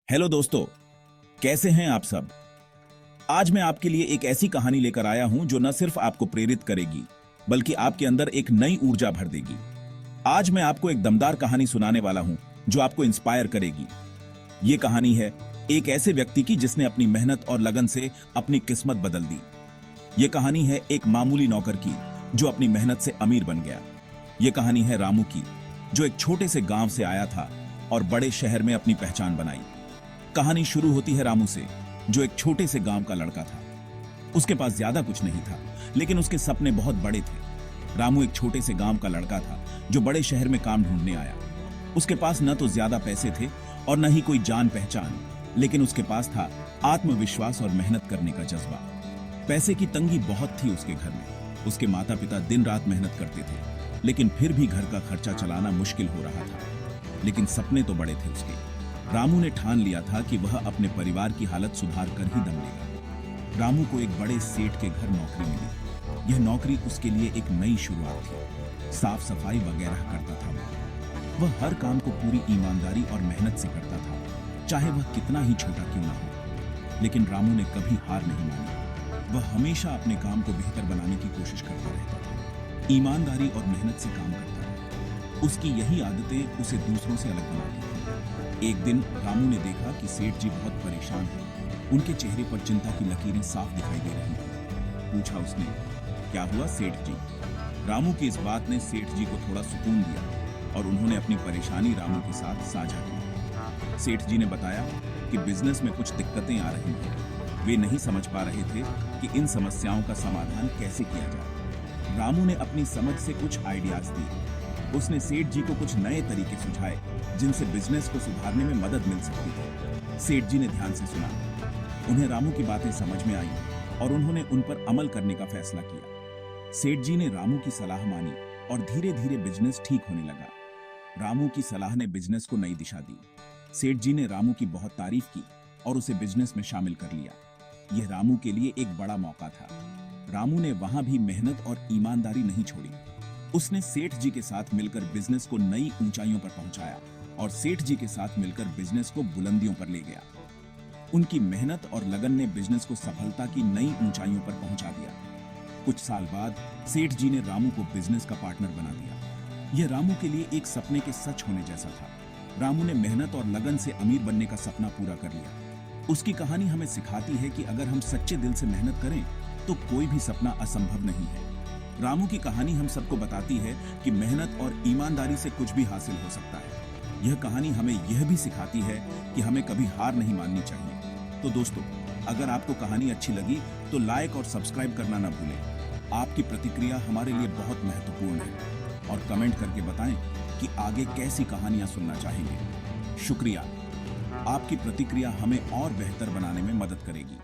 Hello दोस्तों, कैसे हैं आप सब। आज मैं आपके लिए एक ऐसी कहानी लेकर आया हूं जो न सिर्फ आपको प्रेरित करेगी बल्कि आपके अंदर एक नई ऊर्जा भर देगी। आज मैं आपको एक दमदार कहानी सुनाने वाला हूं जो आपको इंस्पायर करेगी। ये कहानी है एक ऐसे व्यक्ति की जिसने अपनी मेहनत और लगन से अपनी किस्मत बदल दी। ये कहानी है एक मामूली नौकर की जो अपनी मेहनत से अमीर बन गया। ये कहानी है रामू की, जो एक छोटे से गांव से आया था और बड़े शहर में अपनी पहचान बनाई। कहानी शुरू होती है रामू से, जो एक छोटे से गांव का लड़का था। उसके पास ज्यादा कुछ नहीं था, लेकिन उसके सपने बहुत बड़े थे। रामू एक छोटे से गांव का लड़का था जो बड़े शहर में काम ढूंढने आया। उसके पास न तो ज्यादा पैसे थे और न ही कोई जान पहचान, लेकिन उसके पास था आत्मविश्वास और मेहनत करने का जज्बा। पैसे की तंगी बहुत थी उसके घर में। उसके माता पिता दिन रात मेहनत करते थे, लेकिन फिर भी घर का खर्चा चलाना मुश्किल हो रहा था। लेकिन सपने तो बड़े थे उसके। रामू ने ठान लिया था कि वह अपने परिवार की हालत सुधार कर ही दम लेगा। रामू को एक बड़े सेठ के घर नौकरी मिली। यह नौकरी उसके लिए एक नई शुरुआत थी। साफ सफाई वगैरह करता था वह हर काम को पूरी ईमानदारी और मेहनत से करता था, चाहे वह कितना ही छोटा क्यों ना हो। लेकिन रामू ने कभी हार नहीं मानी। वह हमेशा अपने काम को बेहतर बनाने की कोशिश करता रहता था, ईमानदारी और मेहनत से काम करता था। उसकी यही आदतें उसे दूसरों से अलग बनाती थी। एक दिन रामू ने देखा कि सेठ जी बहुत परेशान हैं। उनके चेहरे पर चिंता की लकीरें साफ दिखाई दे रही थीं। पूछा उसने, क्या हुआ सेठ जी? रामू की इस बात ने सेठ जी को थोड़ा सुकून दिया और उन्होंने अपनी परेशानी रामू के साथ साझा की। सेठ जी ने बताया कि बिजनेस में कुछ दिक्कतें आ रही हैं। वे नहीं समझ पा रहे थे कि इन समस्याओं का समाधान कैसे किया जाए। रामू ने अपनी समझ से कुछ आइडियाज दिए। उसने सेठ जी को कुछ नए तरीके सुझाए जिनसे बिजनेस को सुधारने में मदद मिल सकती थी। सेठ जी ने ध्यान से सुना। उन्हें रामू की बातें समझ में आई और उन्होंने उन पर अमल करने का फैसला किया। सेठ जी ने रामू की सलाह मानी और धीरे धीरे बिजनेस ठीक होने लगा। रामू की सलाह ने बिजनेस को नई दिशा दी। सेठ जी ने रामू की बहुत तारीफ की और उसे बिजनेस में शामिल कर लिया। यह रामू के लिए एक बड़ा मौका था। रामू ने वहां भी मेहनत और ईमानदारी नहीं छोड़ी। उसने सेठ जी के साथ मिलकर बिजनेस को नई ऊंचाइयों पर पहुंचाया और सेठ जी के साथ मिलकर बिजनेस को बुलंदियों पर ले गया। उनकी मेहनत और लगन ने बिजनेस को सफलता की नई ऊंचाइयों पर पहुंचा दिया। कुछ साल बाद सेठ जी ने रामू को बिजनेस का पार्टनर बना दिया। यह रामू के लिए एक सपने के सच होने जैसा था। रामू ने मेहनत और लगन से अमीर बनने का सपना पूरा कर लिया। उसकी कहानी हमें सिखाती है कि अगर हम सच्चे दिल से मेहनत करें तो कोई भी सपना असंभव नहीं है। रामू की कहानी हम सबको बताती है कि मेहनत और ईमानदारी से कुछ भी हासिल हो सकता है। यह कहानी हमें यह भी सिखाती है कि हमें कभी हार नहीं माननी चाहिए। तो दोस्तों, अगर आपको कहानी अच्छी लगी तो लाइक और सब्सक्राइब करना ना भूलें। आपकी प्रतिक्रिया हमारे लिए बहुत महत्वपूर्ण है और कमेंट करके बताएं कि आगे कैसी कहानियां सुनना चाहेंगे। शुक्रिया। आपकी प्रतिक्रिया हमें और बेहतर बनाने में मदद करेगी।